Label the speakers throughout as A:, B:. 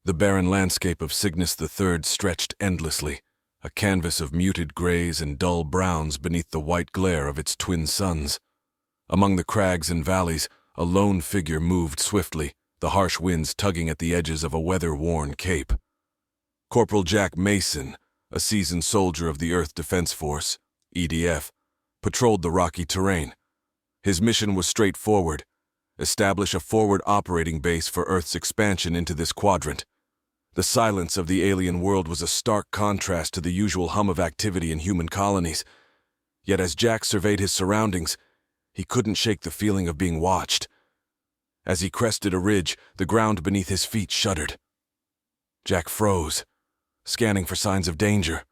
A: The barren landscape of Signis III stretched endlessly, a canvas of muted grays and dull browns beneath the white glare of its twin suns. Among the crags and valleys, a lone figure moved swiftly, the harsh winds tugging at the edges of a weather-worn cape. Corporal Jack Mason, a seasoned soldier of the Earth Defense Force, EDF, patrolled the rocky terrain. His mission was straightforward: establish a forward operating base for Earth's expansion into this quadrant. The silence of the alien world was a stark contrast to the usual hum of activity in human colonies. Yet as Jack surveyed his surroundings, he couldn't shake the feeling of being watched. As he crested a ridge, the ground beneath his feet shuddered. Jack froze, scanning for signs of danger.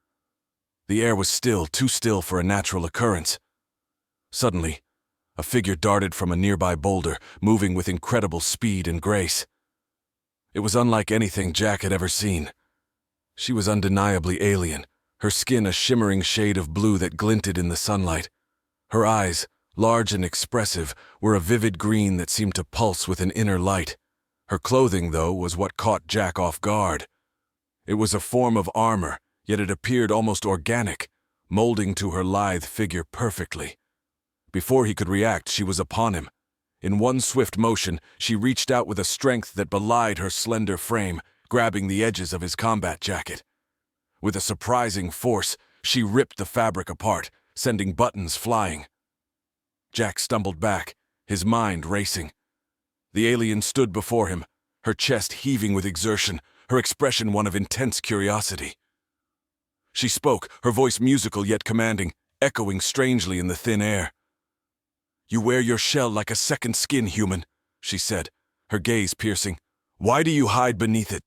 A: The air was still, too still for a natural occurrence. Suddenly, a figure darted from a nearby boulder, moving with incredible speed and grace. It was unlike anything Jack had ever seen. She was undeniably alien, her skin a shimmering shade of blue that glinted in the sunlight. Her eyes, large and expressive, were a vivid green that seemed to pulse with an inner light. Her clothing, though, was what caught Jack off guard. It was a form of armor, yet it appeared almost organic, molding to her lithe figure perfectly. Before he could react, she was upon him. In one swift motion, she reached out with a strength that belied her slender frame, grabbing the edges of his combat jacket. With a surprising force, she ripped the fabric apart, sending buttons flying. Jack stumbled back, his mind racing. The alien stood before him, her chest heaving with exertion, her expression one of intense curiosity. She spoke, her voice musical yet commanding, echoing strangely in the thin air. "You wear your shell like a second skin, human," she said, her gaze piercing. "Why do you hide beneath it?"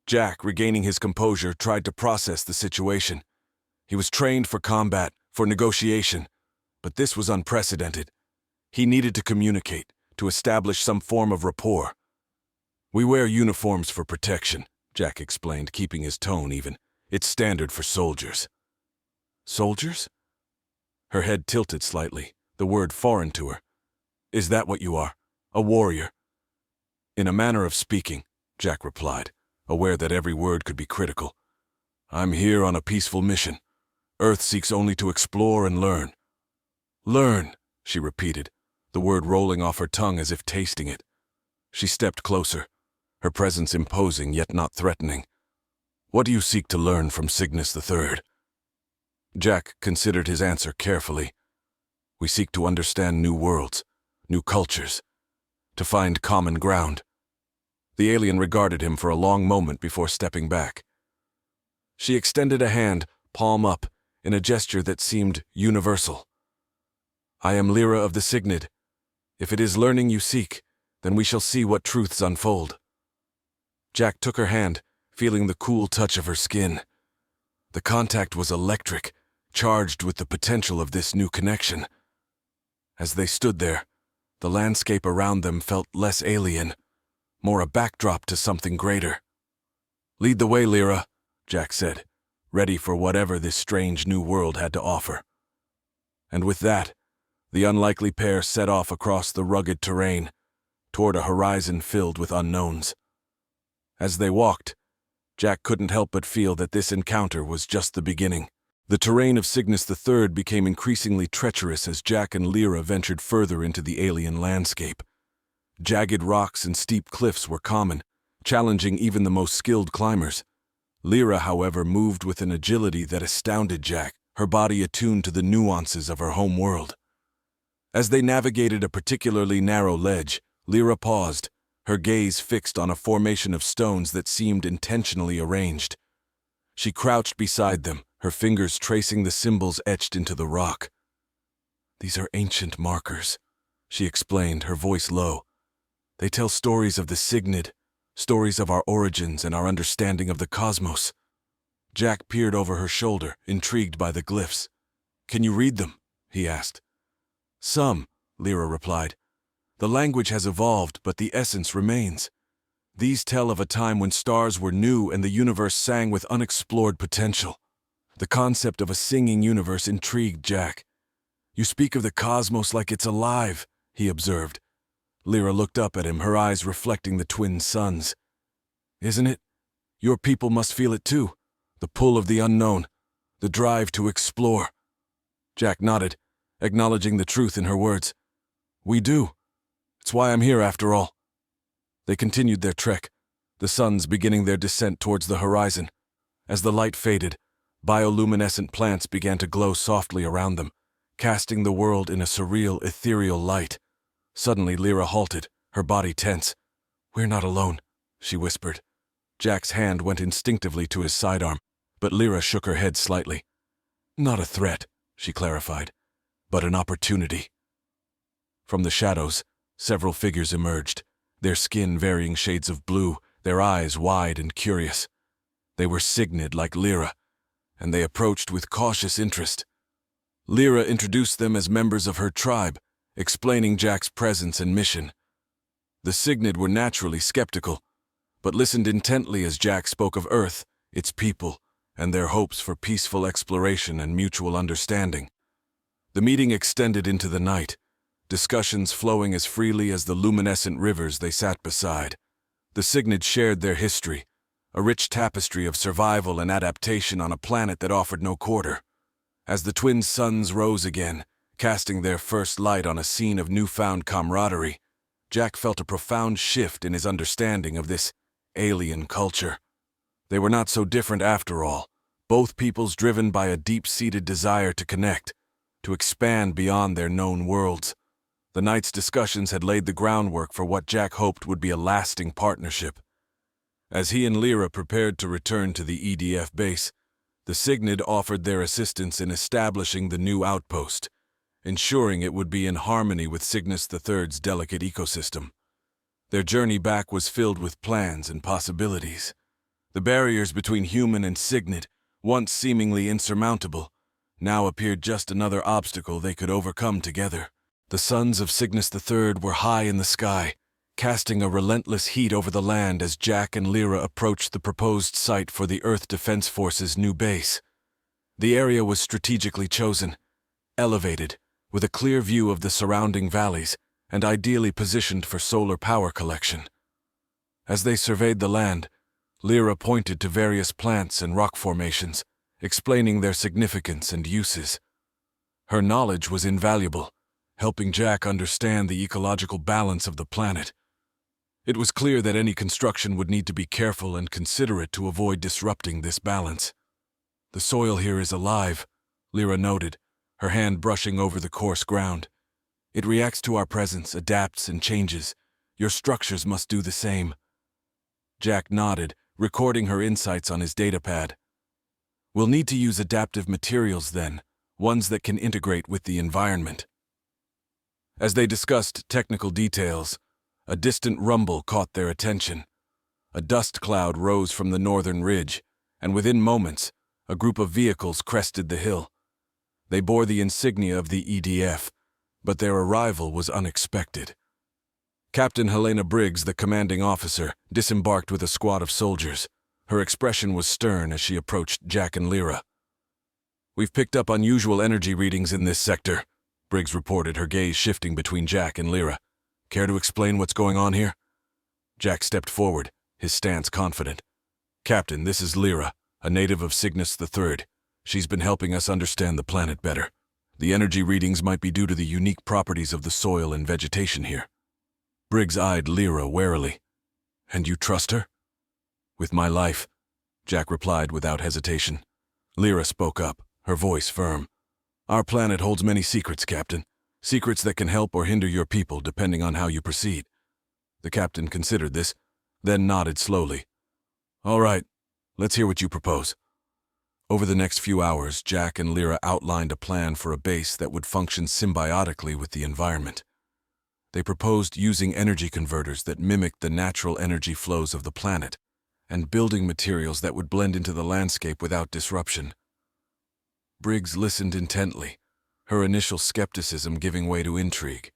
A: Jack, regaining his composure, tried to process the situation. He was trained for combat, for negotiation, but this was unprecedented. He needed to communicate, to establish some form of rapport. "We wear uniforms for protection," Jack explained, keeping his tone even. "It's standard for soldiers." "Soldiers?" Her head tilted slightly, the word foreign to her. "Is that what you are? A warrior?" "In a manner of speaking," Jack replied, aware that every word could be critical. "I'm here on a peaceful mission. Earth seeks only to explore and learn." "Learn," she repeated, the word rolling off her tongue as if tasting it. She stepped closer, her presence imposing yet not threatening. "What do you seek to learn from Signis III?" Jack considered his answer carefully. "We seek to understand new worlds, new cultures, to find common ground." The alien regarded him for a long moment before stepping back. She extended a hand, palm up, in a gesture that seemed universal. "I am Lyra of the Signid. If it is learning you seek, then we shall see what truths unfold." Jack took her hand, feeling the cool touch of her skin. The contact was electric, charged with the potential of this new connection. As they stood there, the landscape around them felt less alien, more a backdrop to something greater. "Lead the way, Lyra," Jack said, ready for whatever this strange new world had to offer. And with that, the unlikely pair set off across the rugged terrain, toward a horizon filled with unknowns. As they walked, Jack couldn't help but feel that this encounter was just the beginning. The terrain of Signis III became increasingly treacherous as Jack and Lyra ventured further into the alien landscape. Jagged rocks and steep cliffs were common, challenging even the most skilled climbers. Lyra, however, moved with an agility that astounded Jack, her body attuned to the nuances of her home world. As they navigated a particularly narrow ledge, Lyra paused, her gaze fixed on a formation of stones that seemed intentionally arranged. She crouched beside them, her fingers tracing the symbols etched into the rock. "These are ancient markers," she explained, her voice low. "They tell stories of the Signid, stories of our origins and our understanding of the cosmos." Jack peered over her shoulder, intrigued by the glyphs. "Can you read them?" he asked. "Some," Lyra replied. "The language has evolved, but the essence remains. These tell of a time when stars were new and the universe sang with unexplored potential." The concept of a singing universe intrigued Jack. "You speak of the cosmos like it's alive," he observed. Lyra looked up at him, her eyes reflecting the twin suns. "Isn't it?" Your people must feel it too. The pull of the unknown, the drive to explore. Jack nodded, acknowledging the truth in her words. We do. It's why I'm here after all. They continued their trek, the suns beginning their descent towards the horizon. As the light faded, bioluminescent plants began to glow softly around them, casting the world in a surreal, ethereal light. Suddenly, Lyra halted, her body tense. We're not alone, she whispered. Jack's hand went instinctively to his sidearm, but Lyra shook her head slightly. Not a threat, she clarified, but an opportunity. From the shadows, several figures emerged, their skin varying shades of blue, their eyes wide and curious. They were Signid like Lyra, and they approached with cautious interest. Lyra introduced them as members of her tribe, explaining Jack's presence and mission. The Signid were naturally skeptical, but listened intently as Jack spoke of Earth, its people, and their hopes for peaceful exploration and mutual understanding. The meeting extended into the night, discussions flowing as freely as the luminescent rivers they sat beside. The Signid shared their history, a rich tapestry of survival and adaptation on a planet that offered no quarter. As the twin suns rose again, casting their first light on a scene of newfound camaraderie, Jack felt a profound shift in his understanding of this alien culture. They were not so different after all, both peoples driven by a deep-seated desire to connect, to expand beyond their known worlds. The night's discussions had laid the groundwork for what Jack hoped would be a lasting partnership. As he and Lyra prepared to return to the EDF base, the Signid offered their assistance in establishing the new outpost, ensuring it would be in harmony with Signis III's delicate ecosystem. Their journey back was filled with plans and possibilities. The barriers between human and Signid, once seemingly insurmountable, now appeared just another obstacle they could overcome together. The suns of Signis III were high in the sky, casting a relentless heat over the land as Jack and Lyra approached the proposed site for the Earth Defense Force's new base. The area was strategically chosen, elevated, with a clear view of the surrounding valleys, and ideally positioned for solar power collection. As they surveyed the land, Lyra pointed to various plants and rock formations, explaining their significance and uses. Her knowledge was invaluable, helping Jack understand the ecological balance of the planet. It was clear that any construction would need to be careful and considerate to avoid disrupting this balance. The soil here is alive, Lyra noted, her hand brushing over the coarse ground. It reacts to our presence, adapts, and changes. Your structures must do the same. Jack nodded, recording her insights on his datapad. We'll need to use adaptive materials then, ones that can integrate with the environment. As they discussed technical details, a distant rumble caught their attention. A dust cloud rose from the northern ridge, and within moments, a group of vehicles crested the hill. They bore the insignia of the EDF, but their arrival was unexpected. Captain Helena Briggs, the commanding officer, disembarked with a squad of soldiers. Her expression was stern as she approached Jack and Lyra. We've picked up unusual energy readings in this sector, Briggs reported, her gaze shifting between Jack and Lyra. Care to explain what's going on here? Jack stepped forward, his stance confident. Captain, this is Lyra, a native of Signis III. She's been helping us understand the planet better. The energy readings might be due to the unique properties of the soil and vegetation here. Briggs eyed Lyra warily. And you trust her? With my life, Jack replied without hesitation. Lyra spoke up, her voice firm. Our planet holds many secrets, Captain. Secrets that can help or hinder your people depending on how you proceed. The captain considered this, then nodded slowly. All right, let's hear what you propose. Over the next few hours, Jack and Lyra outlined a plan for a base that would function symbiotically with the environment. They proposed using energy converters that mimicked the natural energy flows of the planet, and building materials that would blend into the landscape without disruption. Briggs listened intently, her initial skepticism giving way to intrigue.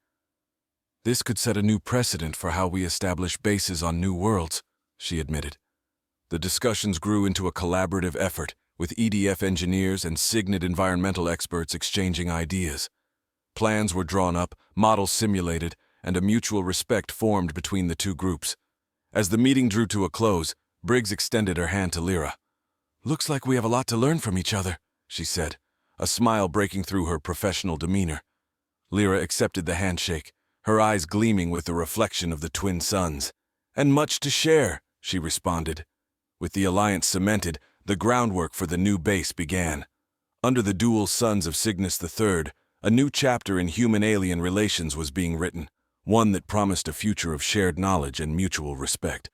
A: This could set a new precedent for how we establish bases on new worlds, she admitted. The discussions grew into a collaborative effort, with EDF engineers and Signid environmental experts exchanging ideas. Plans were drawn up, models simulated, and a mutual respect formed between the two groups. As the meeting drew to a close, Briggs extended her hand to Lyra. "Looks like we have a lot to learn from each other," she said, a smile breaking through her professional demeanor. Lyra accepted the handshake, her eyes gleaming with the reflection of the twin suns. "And much to share," she responded. With the alliance cemented, the groundwork for the new base began. Under the dual suns of Signis III, a new chapter in human-alien relations was being written, one that promised a future of shared knowledge and mutual respect.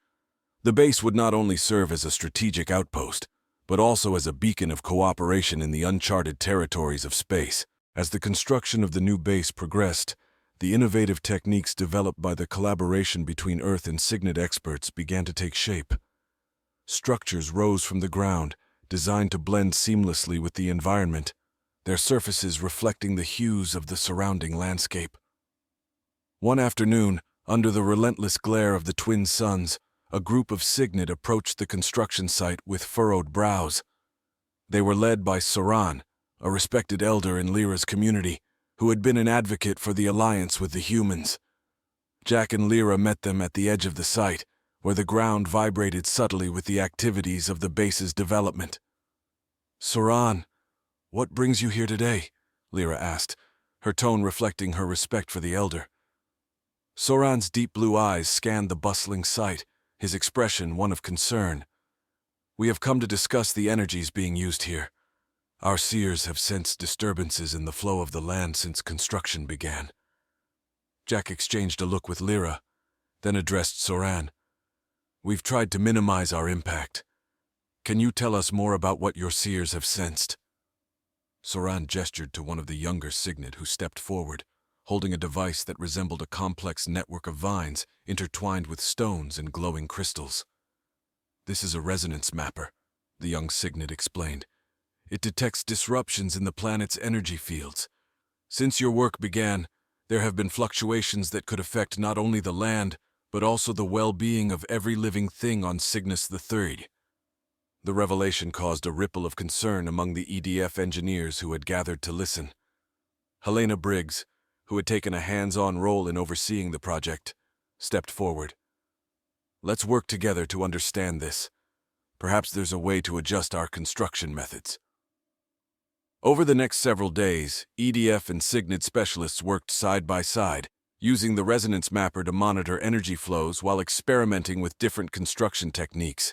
A: The base would not only serve as a strategic outpost, but also as a beacon of cooperation in the uncharted territories of space. As the construction of the new base progressed, the innovative techniques developed by the collaboration between Earth and Signet experts began to take shape. Structures rose from the ground, designed to blend seamlessly with the environment, their surfaces reflecting the hues of the surrounding landscape. One afternoon, under the relentless glare of the twin suns, a group of Signet approached the construction site with furrowed brows. They were led by Soran, a respected elder in Lyra's community, who had been an advocate for the alliance with the humans. Jack and Lyra met them at the edge of the site, where the ground vibrated subtly with the activities of the base's development. "Soran, what brings you here today?" Lyra asked, her tone reflecting her respect for the elder. Soran's deep blue eyes scanned the bustling site, his expression one of concern. "We have come to discuss the energies being used here. Our seers have sensed disturbances in the flow of the land since construction began." Jack exchanged a look with Lyra, then addressed Soran. "We've tried to minimize our impact. Can you tell us more about what your seers have sensed?" Soran gestured to one of the younger Signet who stepped forward, holding a device that resembled a complex network of vines intertwined with stones and glowing crystals. "This is a resonance mapper," the young Signet explained. "It detects disruptions in the planet's energy fields. Since your work began, there have been fluctuations that could affect not only the land, but also the well-being of every living thing on Signis III. The revelation caused a ripple of concern among the EDF engineers who had gathered to listen. Helena Briggs, who had taken a hands-on role in overseeing the project, stepped forward. "Let's work together to understand this. Perhaps there's a way to adjust our construction methods." Over the next several days, EDF and Signet specialists worked side by side, using the resonance mapper to monitor energy flows while experimenting with different construction techniques.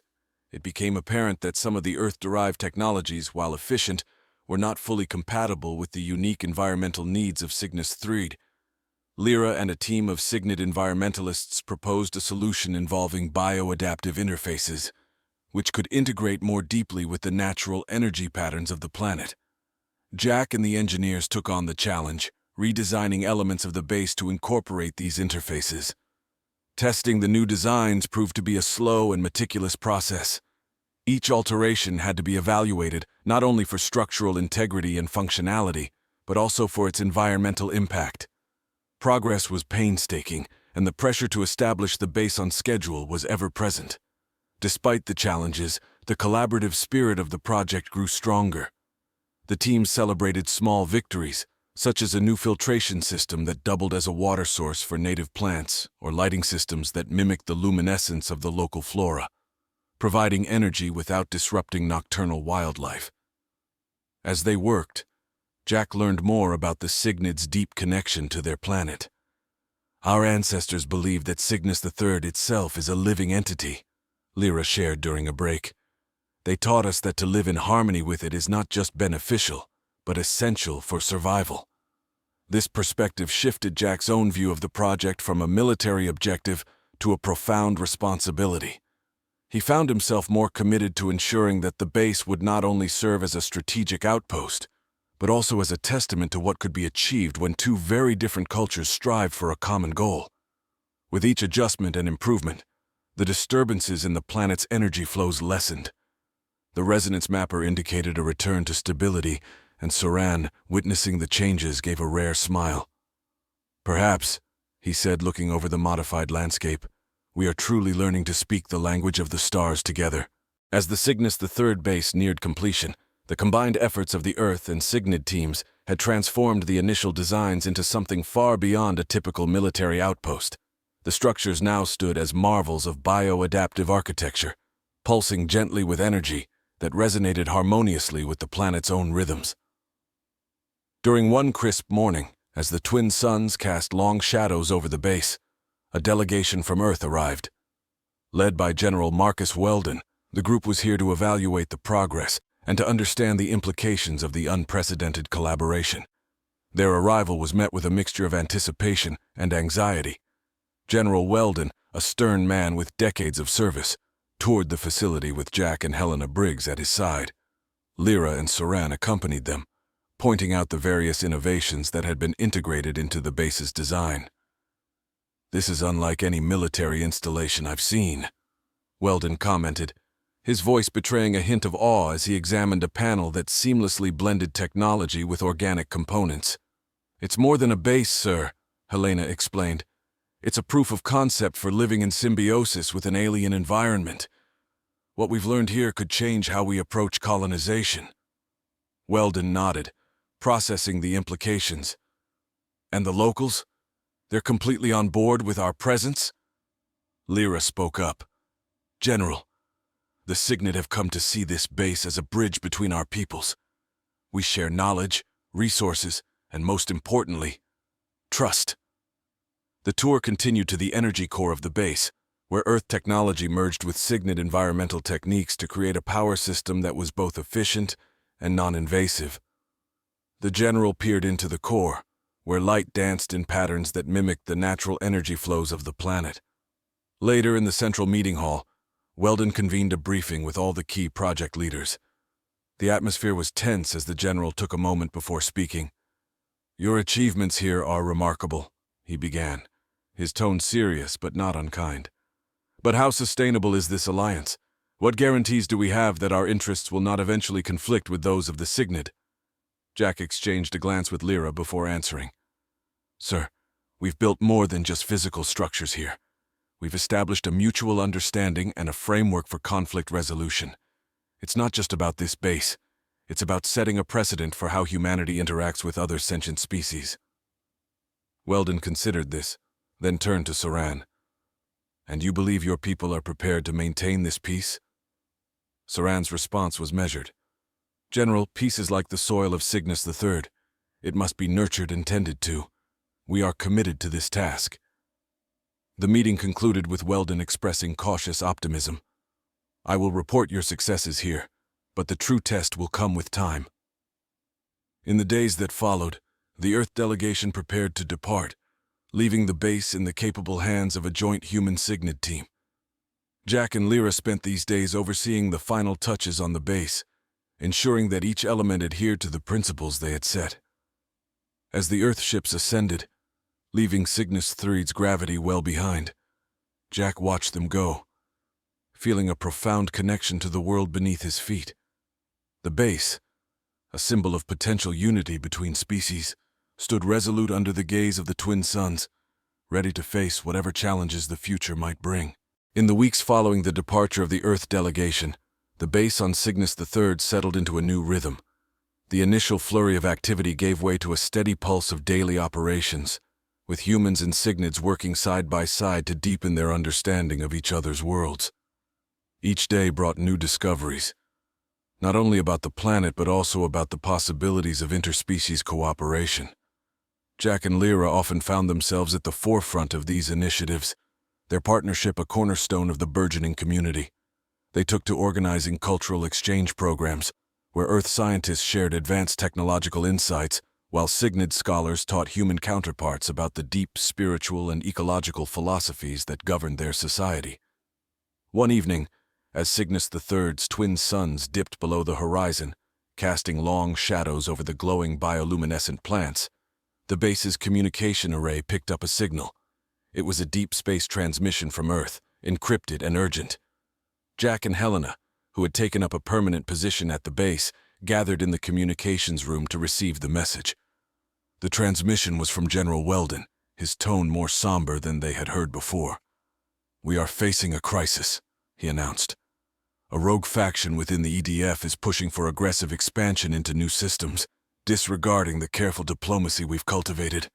A: It became apparent that some of the Earth-derived technologies, while efficient, were not fully compatible with the unique environmental needs of Signis III. Lyra and a team of Signet environmentalists proposed a solution involving bioadaptive interfaces, which could integrate more deeply with the natural energy patterns of the planet. Jack and the engineers took on the challenge, redesigning elements of the base to incorporate these interfaces. Testing the new designs proved to be a slow and meticulous process. Each alteration had to be evaluated not only for structural integrity and functionality, but also for its environmental impact. Progress was painstaking, and the pressure to establish the base on schedule was ever present. Despite the challenges, the collaborative spirit of the project grew stronger. The team celebrated small victories, such as a new filtration system that doubled as a water source for native plants, or lighting systems that mimicked the luminescence of the local flora, providing energy without disrupting nocturnal wildlife. As they worked, Jack learned more about the Signet's deep connection to their planet. "Our ancestors believed that Signis III itself is a living entity," Lyra shared during a break. "They taught us that to live in harmony with it is not just beneficial, but essential for survival." This perspective shifted Jack's own view of the project from a military objective to a profound responsibility. He found himself more committed to ensuring that the base would not only serve as a strategic outpost, but also as a testament to what could be achieved when two very different cultures strive for a common goal. With each adjustment and improvement, the disturbances in the planet's energy flows lessened. The resonance mapper indicated a return to stability, and Soran, witnessing the changes, gave a rare smile. "Perhaps," he said, looking over the modified landscape, "we are truly learning to speak the language of the stars together." As the Signis III base neared completion, the combined efforts of the Earth and Signet teams had transformed the initial designs into something far beyond a typical military outpost. The structures now stood as marvels of bioadaptive architecture, pulsing gently with energy that resonated harmoniously with the planet's own rhythms. During one crisp morning, as the twin suns cast long shadows over the base, a delegation from Earth arrived. Led by General Marcus Weldon, the group was here to evaluate the progress and to understand the implications of the unprecedented collaboration. Their arrival was met with a mixture of anticipation and anxiety. General Weldon, a stern man with decades of service, toured the facility with Jack and Helena Briggs at his side. Lyra and Saran accompanied them, pointing out the various innovations that had been integrated into the base's design. "This is unlike any military installation I've seen," Weldon commented, his voice betraying a hint of awe as he examined a panel that seamlessly blended technology with organic components. "It's more than a base, sir," Helena explained. "It's a proof of concept for living in symbiosis with an alien environment. What we've learned here could change how we approach colonization." Weldon nodded, processing the implications. "And the locals? They're completely on board with our presence?" Lyra spoke up. "General, the Signet have come to see this base as a bridge between our peoples. We share knowledge, resources, and most importantly, trust." The tour continued to the energy core of the base, where Earth technology merged with Signet environmental techniques to create a power system that was both efficient and non-invasive. The general peered into the core, where light danced in patterns that mimicked the natural energy flows of the planet. Later, in the central meeting hall, Weldon convened a briefing with all the key project leaders. The atmosphere was tense as the general took a moment before speaking. "Your achievements here are remarkable," he began, his tone serious but not unkind. "But how sustainable is this alliance? What guarantees do we have that our interests will not eventually conflict with those of the Signet?" Jack exchanged a glance with Lyra before answering. "Sir, we've built more than just physical structures here. We've established a mutual understanding and a framework for conflict resolution. It's not just about this base. It's about setting a precedent for how humanity interacts with other sentient species." Weldon considered this, then turned to Saran. "And you believe your people are prepared to maintain this peace?" Saran's response was measured. "General, peace is like the soil of Signis III. It must be nurtured and tended to. We are committed to this task." The meeting concluded with Weldon expressing cautious optimism. "I will report your successes here, but the true test will come with time." In the days that followed, the Earth delegation prepared to depart, leaving the base in the capable hands of a joint human Signet team. Jack and Lyra spent these days overseeing the final touches on the base, ensuring that each element adhered to the principles they had set. As the Earth ships ascended, leaving Signis III's gravity well behind, Jack watched them go, feeling a profound connection to the world beneath his feet. The base, a symbol of potential unity between species, stood resolute under the gaze of the twin suns, ready to face whatever challenges the future might bring. In the weeks following the departure of the Earth delegation, the base on Signis III settled into a new rhythm. The initial flurry of activity gave way to a steady pulse of daily operations, with humans and Signets working side by side to deepen their understanding of each other's worlds. Each day brought new discoveries, not only about the planet but also about the possibilities of interspecies cooperation. Jack and Lyra often found themselves at the forefront of these initiatives, their partnership a cornerstone of the burgeoning community. They took to organizing cultural exchange programs, where Earth scientists shared advanced technological insights, while Signet scholars taught human counterparts about the deep spiritual and ecological philosophies that governed their society. One evening, as Signis III's twin suns dipped below the horizon, casting long shadows over the glowing bioluminescent plants, the base's communication array picked up a signal. It was a deep space transmission from Earth, encrypted and urgent. Jack and Helena, who had taken up a permanent position at the base, gathered in the communications room to receive the message. The transmission was from General Weldon, his tone more somber than they had heard before. "We are facing a crisis," he announced. "A rogue faction within the EDF is pushing for aggressive expansion into new systems, disregarding the careful diplomacy we've cultivated.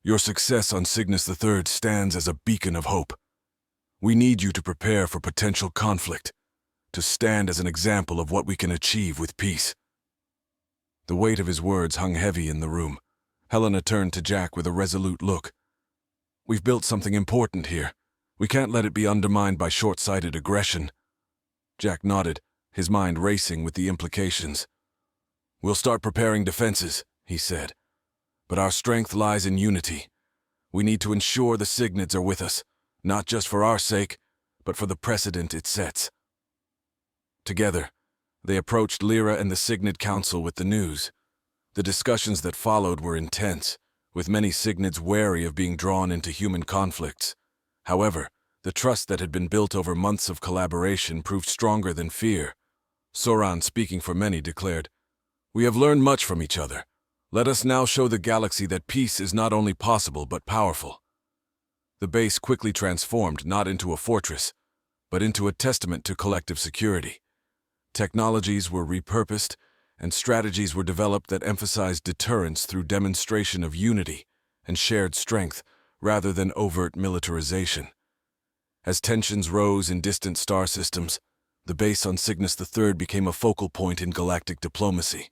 A: Your success on Signis III stands as a beacon of hope. We need you to prepare for potential conflict. to stand as an example of what we can achieve with peace." The weight of his words hung heavy in the room. Helena turned to Jack with a resolute look. "We've built something important here. We can't let it be undermined by short-sighted aggression." Jack nodded, his mind racing with the implications. "We'll start preparing defenses," he said. "But our strength lies in unity. We need to ensure the Signids are with us, not just for our sake, but for the precedent it sets." Together, they approached Lyra and the Signid Council with the news. The discussions that followed were intense, with many Signids wary of being drawn into human conflicts. However, the trust that had been built over months of collaboration proved stronger than fear. Soran, speaking for many, declared, "We have learned much from each other. Let us now show the galaxy that peace is not only possible but powerful." The base quickly transformed not into a fortress, but into a testament to collective security. Technologies were repurposed, and strategies were developed that emphasized deterrence through demonstration of unity and shared strength rather than overt militarization. As tensions rose in distant star systems, the base on Signis III became a focal point in galactic diplomacy.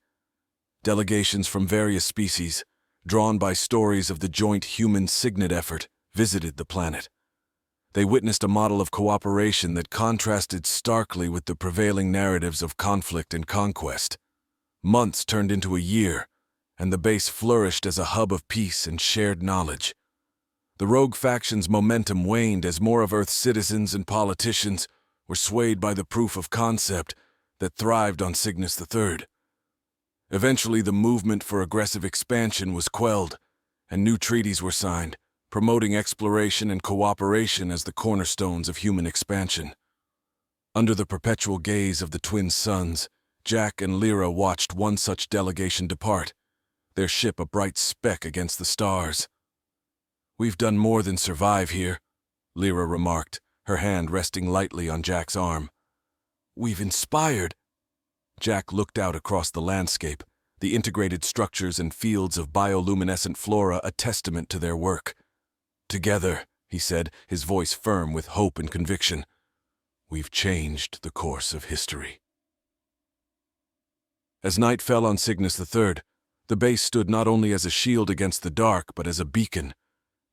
A: Delegations from various species, drawn by stories of the joint human-Signid effort, visited the planet. They witnessed a model of cooperation that contrasted starkly with the prevailing narratives of conflict and conquest. Months turned into a year, and the base flourished as a hub of peace and shared knowledge. The rogue faction's momentum waned as more of Earth's citizens and politicians were swayed by the proof of concept that thrived on Signis III. Eventually, the movement for aggressive expansion was quelled, and new treaties were signed, promoting exploration and cooperation as the cornerstones of human expansion. Under the perpetual gaze of the twin suns, Jack and Lyra watched one such delegation depart, their ship a bright speck against the stars. "We've done more than survive here," Lyra remarked, her hand resting lightly on Jack's arm. "We've inspired." Jack looked out across the landscape, the integrated structures and fields of bioluminescent flora a testament to their work. "Together," he said, his voice firm with hope and conviction, "we've changed the course of history." As night fell on Signis III, the base stood not only as a shield against the dark, but as a beacon,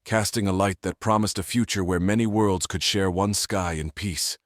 A: casting a light that promised a future where many worlds could share one sky in peace.